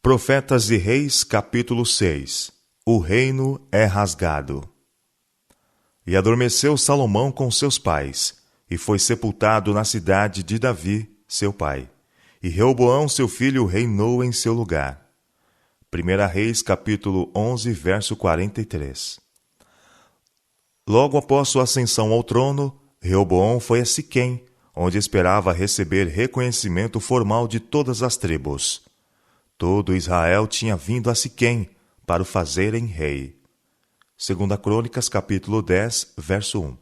Profetas e Reis, capítulo 6. O reino é rasgado. E adormeceu Salomão com seus pais, e foi sepultado na cidade de Davi, seu pai. E Reoboão, seu filho, reinou em seu lugar. 1 Reis, capítulo 11, verso 43. Logo após sua ascensão ao trono, Reoboão foi a Siquém, onde esperava receber reconhecimento formal de todas as tribos. Todo Israel tinha vindo a Siquém para o fazerem rei. 2 Crônicas, capítulo 10, verso 1.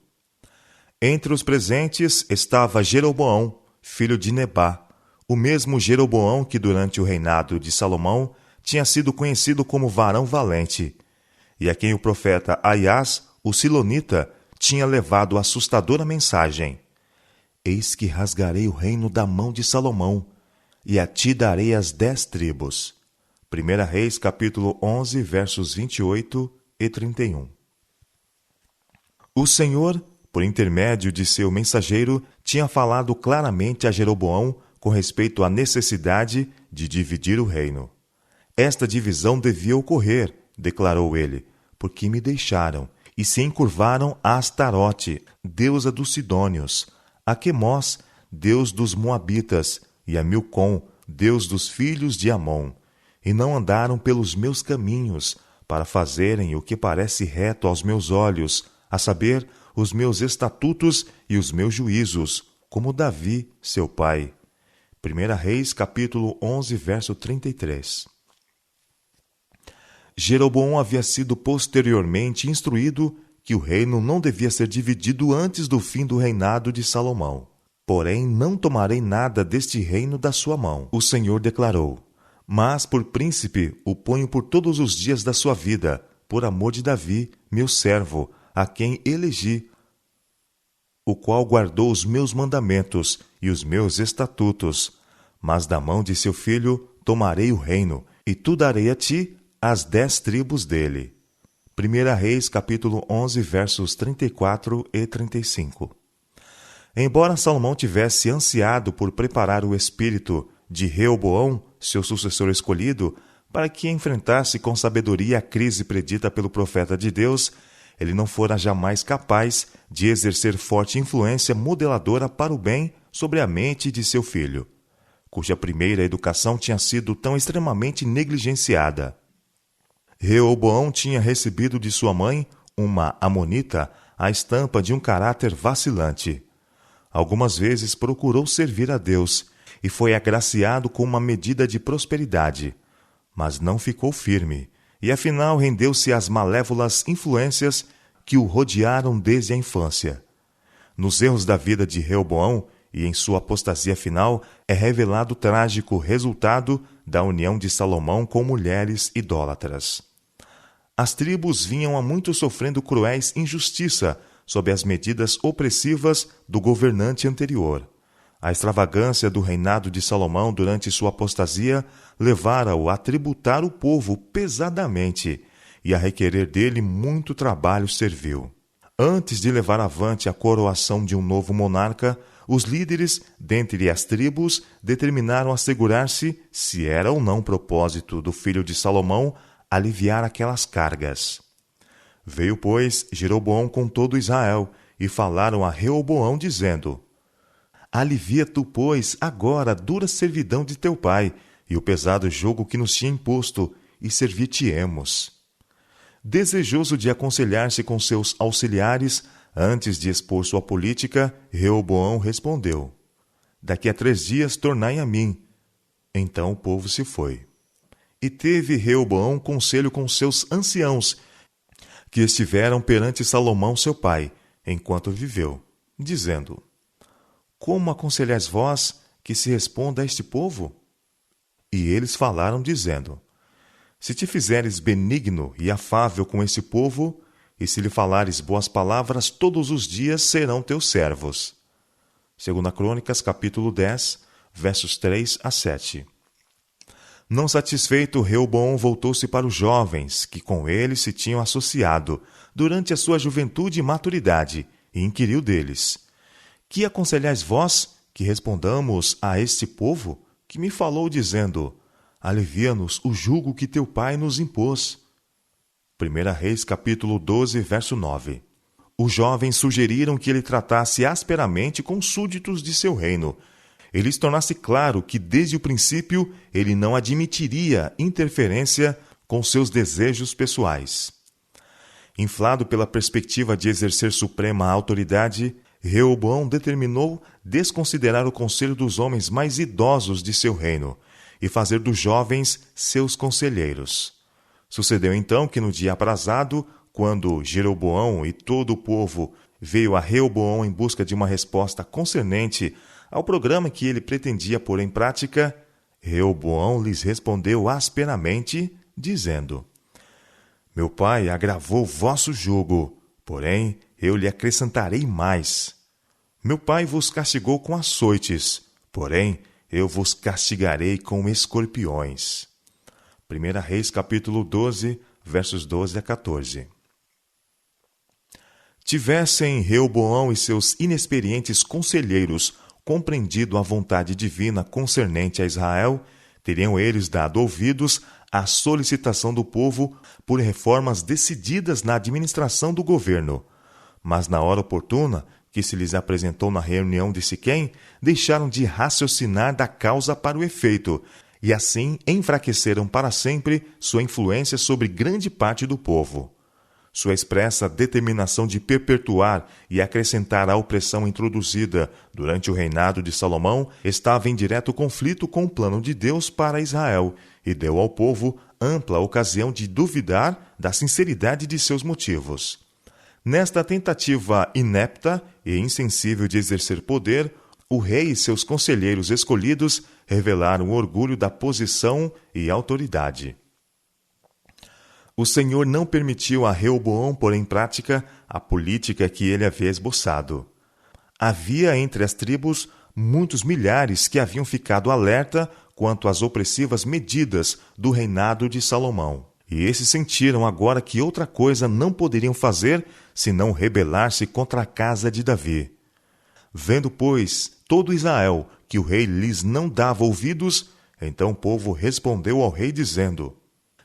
Entre os presentes estava Jeroboão, filho de Nebá, o mesmo Jeroboão que durante o reinado de Salomão tinha sido conhecido como varão valente, e a quem o profeta Aias, o silonita, tinha levado a assustadora mensagem: Eis que rasgarei o reino da mão de Salomão, e a ti darei as 10 tribos. 1 Reis, capítulo 11, versos 28 e 31. O Senhor, por intermédio de seu mensageiro, tinha falado claramente a Jeroboão com respeito à necessidade de dividir o reino. Esta divisão devia ocorrer, declarou ele, porque me deixaram e se encurvaram a Astarote, deusa dos Sidônios, a Quemós, deus dos Moabitas, e a Milcom, deus dos filhos de Amon, e não andaram pelos meus caminhos, para fazerem o que parece reto aos meus olhos, a saber, os meus estatutos e os meus juízos, como Davi, seu pai. 1 Reis, capítulo 11, verso 33. Jeroboão havia sido posteriormente instruído que o reino não devia ser dividido antes do fim do reinado de Salomão. Porém, não tomarei nada deste reino da sua mão, o Senhor declarou. Mas por príncipe o ponho por todos os dias da sua vida, por amor de Davi, meu servo, a quem elegi, o qual guardou os meus mandamentos e os meus estatutos. Mas da mão de seu filho tomarei o reino, e tu darei a ti as 10 tribos dele. 1 Reis, capítulo 11, versos 34 e 35. Embora Salomão tivesse ansiado por preparar o espírito de Reoboão, seu sucessor escolhido, para que enfrentasse com sabedoria a crise predita pelo profeta de Deus, ele não fora jamais capaz de exercer forte influência modeladora para o bem sobre a mente de seu filho, cuja primeira educação tinha sido tão extremamente negligenciada. Reoboão tinha recebido de sua mãe, uma amonita, a estampa de um caráter vacilante. Algumas vezes procurou servir a Deus e foi agraciado com uma medida de prosperidade, mas não ficou firme e afinal rendeu-se às malévolas influências que o rodearam desde a infância. Nos erros da vida de Reoboão e em sua apostasia final é revelado o trágico resultado da união de Salomão com mulheres idólatras. As tribos vinham há muito sofrendo cruéis injustiça sob as medidas opressivas do governante anterior. A extravagância do reinado de Salomão durante sua apostasia levara-o a tributar o povo pesadamente e a requerer dele muito trabalho servil. Antes de levar avante a coroação de um novo monarca, os líderes, dentre as tribos, determinaram assegurar-se se era ou não propósito do filho de Salomão aliviar aquelas cargas. Veio, pois, Jeroboão com todo Israel, e falaram a Reoboão, dizendo: Alivia tu, pois, agora a dura servidão de teu pai, e o pesado jugo que nos tinha imposto, e servir-te-emos. Desejoso de aconselhar-se com seus auxiliares, antes de expor sua política, Reoboão respondeu: Daqui a 3 dias tornai a mim. Então o povo se foi. E teve Reoboão conselho com seus anciãos, que estiveram perante Salomão seu pai, enquanto viveu, dizendo: Como aconselhais vós que se responda a este povo? E eles falaram, dizendo: Se te fizeres benigno e afável com esse povo, e se lhe falares boas palavras, todos os dias serão teus servos. 2 Crônicas, capítulo 10, versos 3 a 7. Não satisfeito, Reoboão voltou-se para os jovens, que com ele se tinham associado, durante a sua juventude e maturidade, e inquiriu deles: Que aconselhais vós que respondamos a este povo, que me falou dizendo: alivia-nos o jugo que teu pai nos impôs. 1 Reis, capítulo 12, verso 9. Os jovens sugeriram que ele tratasse asperamente com os súditos de seu reino. E lhes tornasse claro que, desde o princípio, ele não admitiria interferência com seus desejos pessoais. Inflado pela perspectiva de exercer suprema autoridade, Reoboão determinou desconsiderar o conselho dos homens mais idosos de seu reino e fazer dos jovens seus conselheiros. Sucedeu então que no dia aprazado, quando Jeroboão e todo o povo veio a Reoboão em busca de uma resposta concernente ao programa que ele pretendia pôr em prática, Reoboão lhes respondeu asperamente, dizendo: Meu pai agravou vosso jugo, porém eu lhe acrescentarei mais. Meu pai vos castigou com açoites, porém eu vos castigarei com escorpiões. 1 Reis, capítulo 12, versos 12 a 14. Tivessem Reoboão e seus inexperientes conselheiros compreendido a vontade divina concernente a Israel, teriam eles dado ouvidos à solicitação do povo por reformas decididas na administração do governo. Mas na hora oportuna, que se lhes apresentou na reunião de Siquém, deixaram de raciocinar da causa para o efeito, e assim enfraqueceram para sempre sua influência sobre grande parte do povo. Sua expressa determinação de perpetuar e acrescentar a opressão introduzida durante o reinado de Salomão estava em direto conflito com o plano de Deus para Israel e deu ao povo ampla ocasião de duvidar da sinceridade de seus motivos. Nesta tentativa inepta e insensível de exercer poder, o rei e seus conselheiros escolhidos revelaram o orgulho da posição e autoridade. O Senhor não permitiu a Reoboão pôr em prática a política que ele havia esboçado. Havia entre as tribos muitos milhares que haviam ficado alerta quanto às opressivas medidas do reinado de Salomão. E esses sentiram agora que outra coisa não poderiam fazer senão rebelar-se contra a casa de Davi. Vendo, pois, todo Israel que o rei lhes não dava ouvidos, então o povo respondeu ao rei dizendo: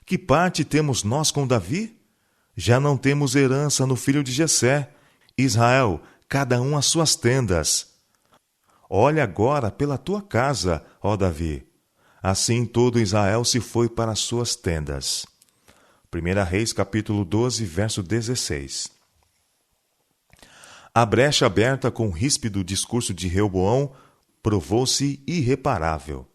Que parte temos nós com Davi? Já não temos herança no filho de Jessé. Israel, cada um às suas tendas. Olha agora pela tua casa, ó Davi. Assim todo Israel se foi para as suas tendas. 1 Reis, capítulo 12, verso 16. A brecha aberta com o ríspido discurso de Reoboão provou-se irreparável.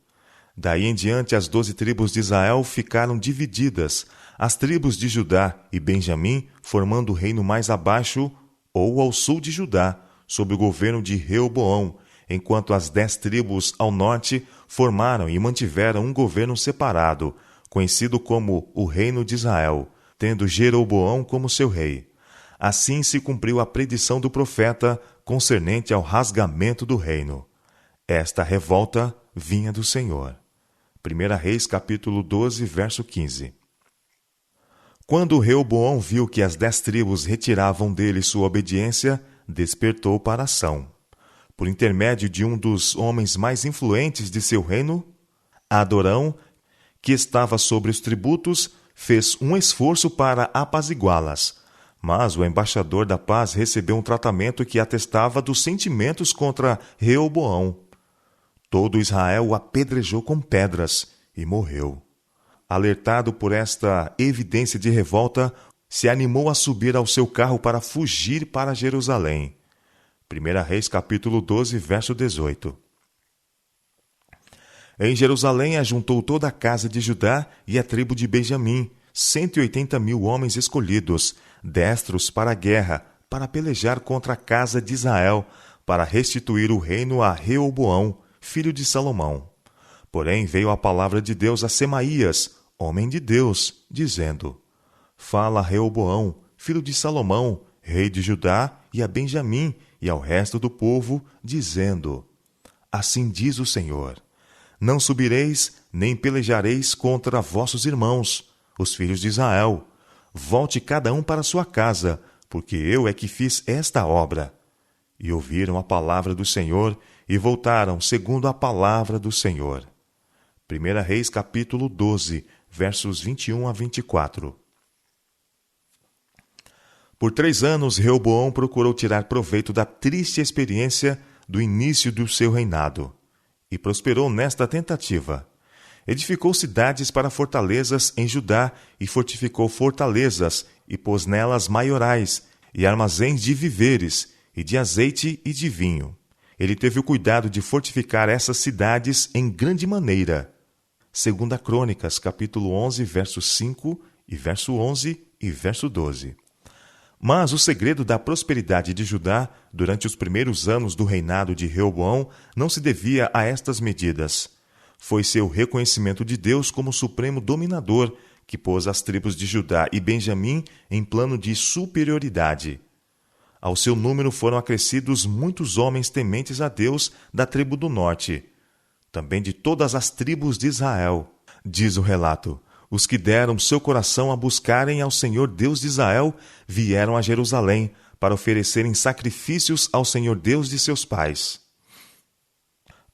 Daí em diante as 12 tribos de Israel ficaram divididas, as tribos de Judá e Benjamim formando o reino mais abaixo ou ao sul de Judá, sob o governo de Reoboão, enquanto as 10 tribos ao norte formaram e mantiveram um governo separado, conhecido como o Reino de Israel, tendo Jeroboão como seu rei. Assim se cumpriu a predição do profeta concernente ao rasgamento do reino. Esta revolta vinha do Senhor. 1 Reis, capítulo 12, verso 15. Quando Reoboão viu que as 10 tribos retiravam dele sua obediência, despertou para a ação. Por intermédio de um dos homens mais influentes de seu reino, Adorão, que estava sobre os tributos, fez um esforço para apaziguá-las. Mas o embaixador da paz recebeu um tratamento que atestava dos sentimentos contra Reoboão. Todo Israel o apedrejou com pedras e morreu. Alertado por esta evidência de revolta, se animou a subir ao seu carro para fugir para Jerusalém. 1 Reis, capítulo 12, verso 18. Em Jerusalém ajuntou toda a casa de Judá e a tribo de Benjamim, 180.000 homens escolhidos, destros para a guerra, para pelejar contra a casa de Israel, para restituir o reino a Reoboão, filho de Salomão. Porém veio a palavra de Deus a Semaías, homem de Deus, dizendo: Fala a Reoboão, filho de Salomão, rei de Judá, e a Benjamim, e ao resto do povo, dizendo: Assim diz o Senhor: Não subireis, nem pelejareis contra vossos irmãos, os filhos de Israel. Volte cada um para sua casa, porque eu é que fiz esta obra. E ouviram a palavra do Senhor, e voltaram segundo a palavra do Senhor. 1 Reis capítulo 12, versos 21 a 24. Por 3 anos, Reoboão procurou tirar proveito da triste experiência do início do seu reinado, e prosperou nesta tentativa. Edificou cidades para fortalezas em Judá, e fortificou fortalezas, e pôs nelas maiorais, e armazéns de víveres, e de azeite e de vinho. Ele teve o cuidado de fortificar essas cidades em grande maneira. 2 Crônicas, capítulo 11, verso 5, e verso 11 e verso 12. Mas o segredo da prosperidade de Judá durante os primeiros anos do reinado de Reoboão não se devia a estas medidas. Foi seu reconhecimento de Deus como supremo dominador que pôs as tribos de Judá e Benjamim em plano de superioridade. Ao seu número foram acrescidos muitos homens tementes a Deus da tribo do norte, também de todas as tribos de Israel. Diz o relato: os que deram seu coração a buscarem ao Senhor Deus de Israel vieram a Jerusalém para oferecerem sacrifícios ao Senhor Deus de seus pais.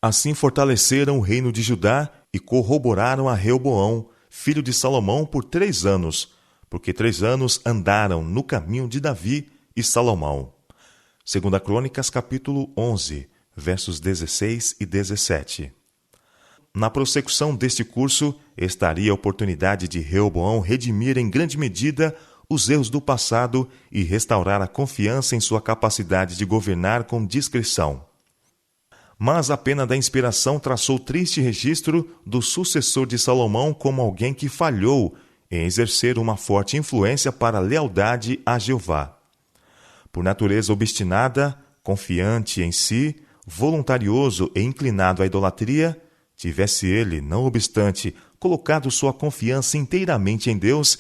Assim fortaleceram o reino de Judá e corroboraram a Reoboão, filho de Salomão, por 3 anos, porque 3 anos andaram no caminho de Davi e Salomão. 2 Crônicas, capítulo 11, versos 16 e 17. Na prossecução deste curso, estaria a oportunidade de Reoboão redimir em grande medida os erros do passado e restaurar a confiança em sua capacidade de governar com discrição. Mas a pena da inspiração traçou triste registro do sucessor de Salomão como alguém que falhou em exercer uma forte influência para a lealdade a Jeová. Por natureza obstinada, confiante em si, voluntarioso e inclinado à idolatria, tivesse ele, não obstante, colocado sua confiança inteiramente em Deus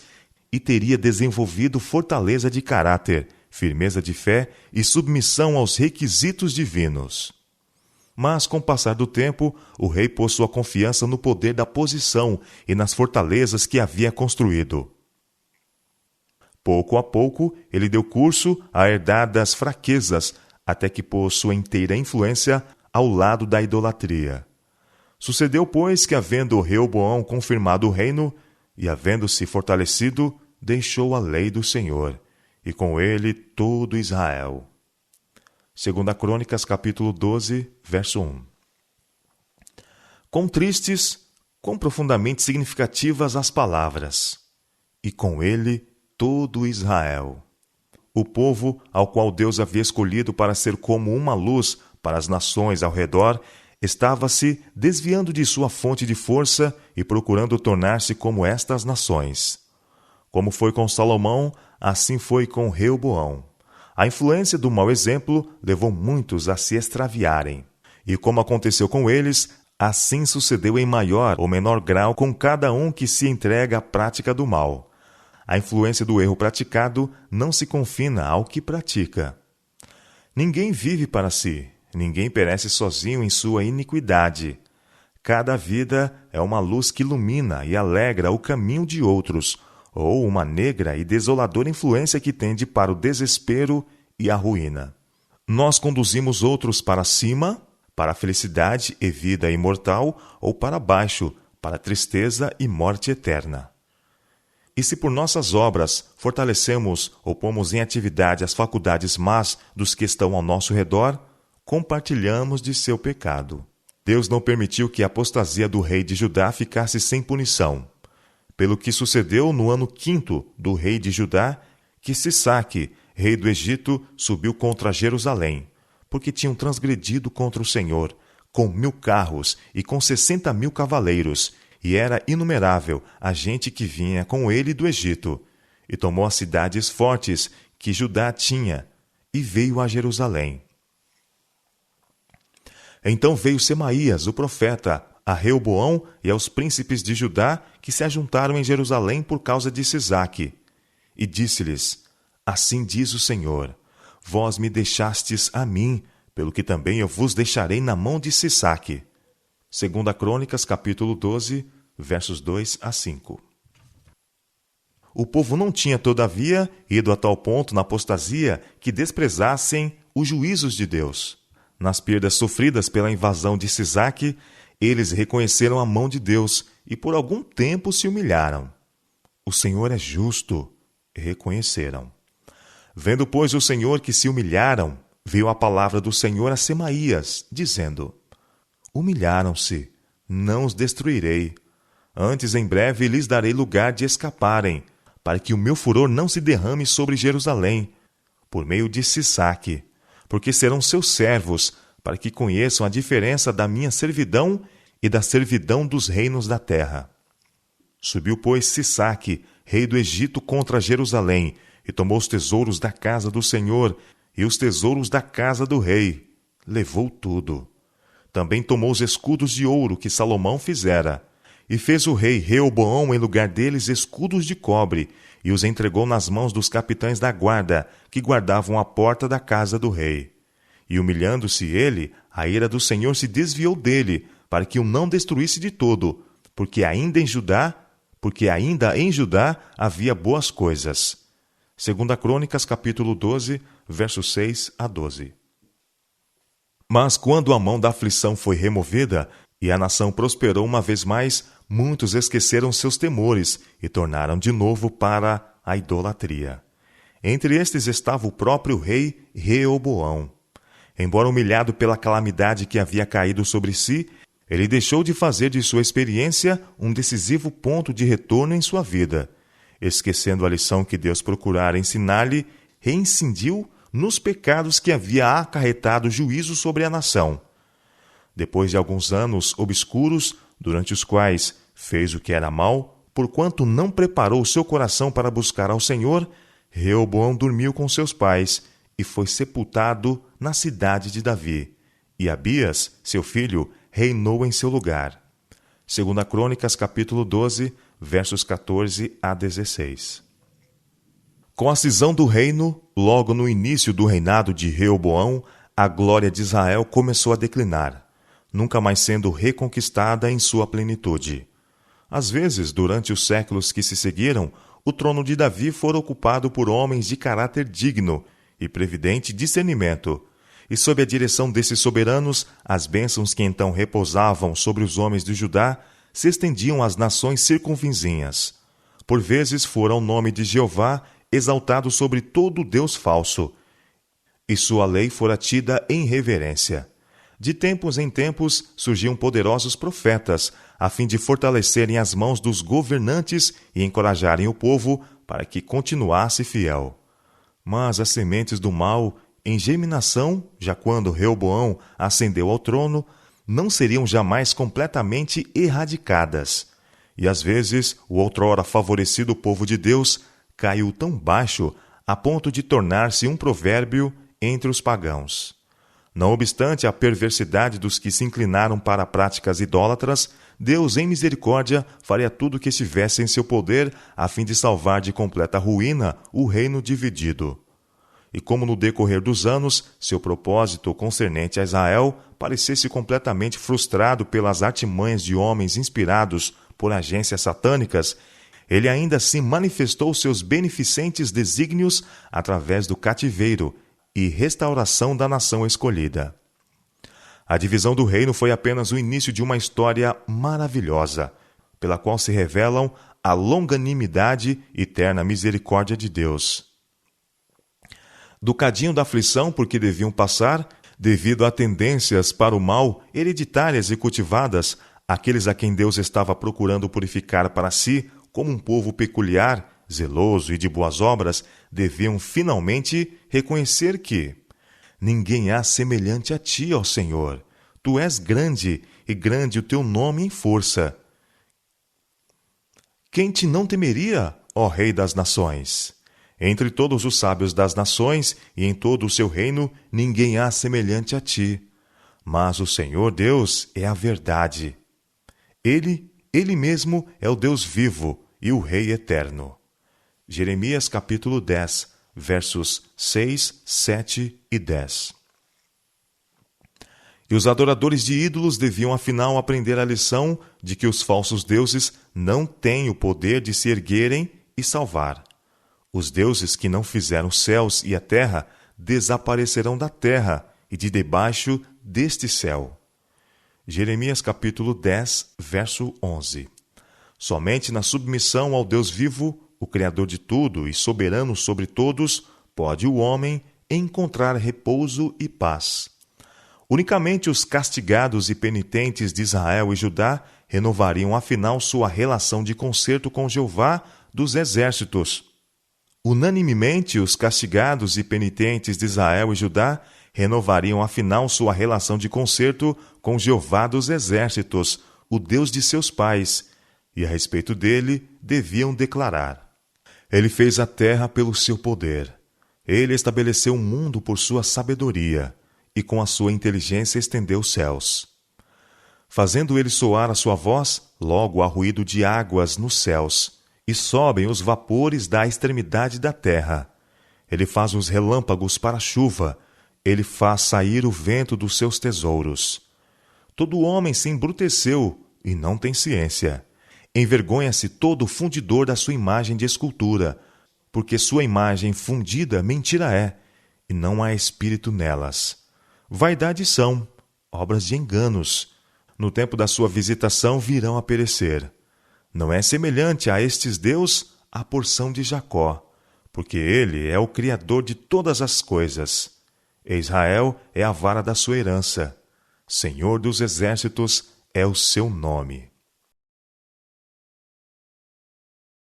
e teria desenvolvido fortaleza de caráter, firmeza de fé e submissão aos requisitos divinos. Mas, com o passar do tempo, o rei pôs sua confiança no poder da posição e nas fortalezas que havia construído. Pouco a pouco, ele deu curso a herdadas fraquezas, até que pôs sua inteira influência ao lado da idolatria. Sucedeu, pois, que, havendo Reoboão confirmado o reino, e havendo-se fortalecido, deixou a lei do Senhor, e com ele todo Israel. 2 Crônicas, capítulo 12, verso 1. Quão tristes, quão profundamente significativas as palavras, e com ele todo Israel. O povo ao qual Deus havia escolhido para ser como uma luz para as nações ao redor, estava-se desviando de sua fonte de força e procurando tornar-se como estas nações. Como foi com Salomão, assim foi com Reoboão. A influência do mau exemplo levou muitos a se extraviarem. E como aconteceu com eles, assim sucedeu em maior ou menor grau com cada um que se entrega à prática do mal. A influência do erro praticado não se confina ao que pratica. Ninguém vive para si. Ninguém perece sozinho em sua iniquidade. Cada vida é uma luz que ilumina e alegra o caminho de outros, ou uma negra e desoladora influência que tende para o desespero e a ruína. Nós conduzimos outros para cima, para a felicidade e vida imortal, ou para baixo, para a tristeza e morte eterna. E se por nossas obras fortalecemos ou pomos em atividade as faculdades más dos que estão ao nosso redor, compartilhamos de seu pecado. Deus não permitiu que a apostasia do rei de Judá ficasse sem punição. Pelo que sucedeu no ano 5º do rei de Judá, que Sisaque, rei do Egito, subiu contra Jerusalém, porque tinham transgredido contra o Senhor, com 1000 carros e com 60.000 cavaleiros, e era inumerável a gente que vinha com ele do Egito, e tomou as cidades fortes que Judá tinha, e veio a Jerusalém. Então veio Semaías, o profeta, a Reoboão e aos príncipes de Judá que se ajuntaram em Jerusalém por causa de Sisaque. E disse-lhes: Assim diz o Senhor, vós me deixastes a mim, pelo que também eu vos deixarei na mão de Sisaque. 2 Crônicas, capítulo 12, versos 2 a 5. O povo não tinha, todavia, ido a tal ponto na apostasia que desprezassem os juízos de Deus. Nas perdas sofridas pela invasão de Sisaque, eles reconheceram a mão de Deus e por algum tempo se humilharam. O Senhor é justo, reconheceram. Vendo, pois, o Senhor que se humilharam, veio a palavra do Senhor a Semaías, dizendo: Humilharam-se, não os destruirei. Antes, em breve, lhes darei lugar de escaparem, para que o meu furor não se derrame sobre Jerusalém, por meio de Sisaque, porque serão seus servos, para que conheçam a diferença da minha servidão e da servidão dos reinos da terra. Subiu, pois, Sisaque, rei do Egito, contra Jerusalém, e tomou os tesouros da casa do Senhor e os tesouros da casa do rei. Levou tudo. Também tomou os escudos de ouro que Salomão fizera, e fez o rei Reoboão em lugar deles escudos de cobre, e os entregou nas mãos dos capitães da guarda, que guardavam a porta da casa do rei. E humilhando-se ele, a ira do Senhor se desviou dele, para que o não destruísse de todo, porque ainda em Judá havia boas coisas. 2 Crônicas, capítulo 12, versos 6 a 12. Mas quando a mão da aflição foi removida, e a nação prosperou uma vez mais, muitos esqueceram seus temores e tornaram de novo para a idolatria. Entre estes estava o próprio rei Reoboão. Embora humilhado pela calamidade que havia caído sobre si, ele deixou de fazer de sua experiência um decisivo ponto de retorno em sua vida. Esquecendo a lição que Deus procurara ensinar-lhe, reincidiu nos pecados que havia acarretado juízo sobre a nação. Depois de alguns anos obscuros, durante os quais fez o que era mal, porquanto não preparou seu coração para buscar ao Senhor, Reoboão dormiu com seus pais e foi sepultado na cidade de Davi. E Abias, seu filho, reinou em seu lugar. 2 Crônicas, capítulo 12, versos 14 a 16. Com a cisão do reino, logo no início do reinado de Reoboão, a glória de Israel começou a declinar, nunca mais sendo reconquistada em sua plenitude. Às vezes, durante os séculos que se seguiram, o trono de Davi fora ocupado por homens de caráter digno e previdente discernimento, e sob a direção desses soberanos, as bênçãos que então repousavam sobre os homens de Judá se estendiam às nações circunvizinhas. Por vezes fora o nome de Jeová exaltado sobre todo Deus falso, e sua lei fora tida em reverência. De tempos em tempos surgiam poderosos profetas, a fim de fortalecerem as mãos dos governantes e encorajarem o povo para que continuasse fiel. Mas as sementes do mal, em germinação, já quando Reoboão ascendeu ao trono, não seriam jamais completamente erradicadas. E às vezes o outrora favorecido povo de Deus caiu tão baixo a ponto de tornar-se um provérbio entre os pagãos. Não obstante a perversidade dos que se inclinaram para práticas idólatras, Deus, em misericórdia, faria tudo o que estivesse em seu poder a fim de salvar de completa ruína o reino dividido. E como no decorrer dos anos, seu propósito concernente a Israel parecesse completamente frustrado pelas artimanhas de homens inspirados por agências satânicas, ele ainda assim manifestou seus beneficentes desígnios através do cativeiro e restauração da nação escolhida. A divisão do reino foi apenas o início de uma história maravilhosa, pela qual se revelam a longanimidade e terna misericórdia de Deus. Do cadinho da aflição por que deviam passar, devido a tendências para o mal hereditárias e cultivadas, aqueles a quem Deus estava procurando purificar para si como um povo peculiar, zeloso e de boas obras, deviam finalmente reconhecer que ninguém há semelhante a ti, ó Senhor. Tu és grande, e grande o teu nome em força. Quem te não temeria, ó Rei das Nações? Entre todos os sábios das nações e em todo o seu reino, ninguém há semelhante a ti. Mas o Senhor Deus é a verdade. Ele mesmo é o Deus vivo e o Rei eterno. Jeremias capítulo 10, versos 6, 7 e 10. E os adoradores de ídolos deviam afinal aprender a lição de que os falsos deuses não têm o poder de se erguerem e salvar. Os deuses que não fizeram os céus e a terra desaparecerão da terra e de debaixo deste céu. Jeremias capítulo 10, verso 11. Somente na submissão ao Deus vivo, o Criador de tudo e soberano sobre todos, pode o homem encontrar repouso e paz. Unicamente os castigados e penitentes de Israel e Judá renovariam afinal sua relação de concerto com Jeová dos exércitos. Unanimemente, os castigados e penitentes de Israel e Judá renovariam afinal sua relação de concerto com Jeová dos exércitos, o Deus de seus pais, e a respeito dele deviam declarar: Ele fez a terra pelo seu poder. Ele estabeleceu o mundo por sua sabedoria, e com a sua inteligência estendeu os céus. Fazendo ele soar a sua voz, logo há ruído de águas nos céus, e sobem os vapores da extremidade da terra. Ele faz os relâmpagos para a chuva, ele faz sair o vento dos seus tesouros. Todo homem se embruteceu e não tem ciência. Envergonha-se todo fundidor da sua imagem de escultura, porque sua imagem fundida mentira é, e não há espírito nelas. Vaidade são, obras de enganos. No tempo da sua visitação virão a perecer. Não é semelhante a estes Deus a porção de Jacó, porque ele é o Criador de todas as coisas. Israel é a vara da sua herança. Senhor dos exércitos é o seu nome.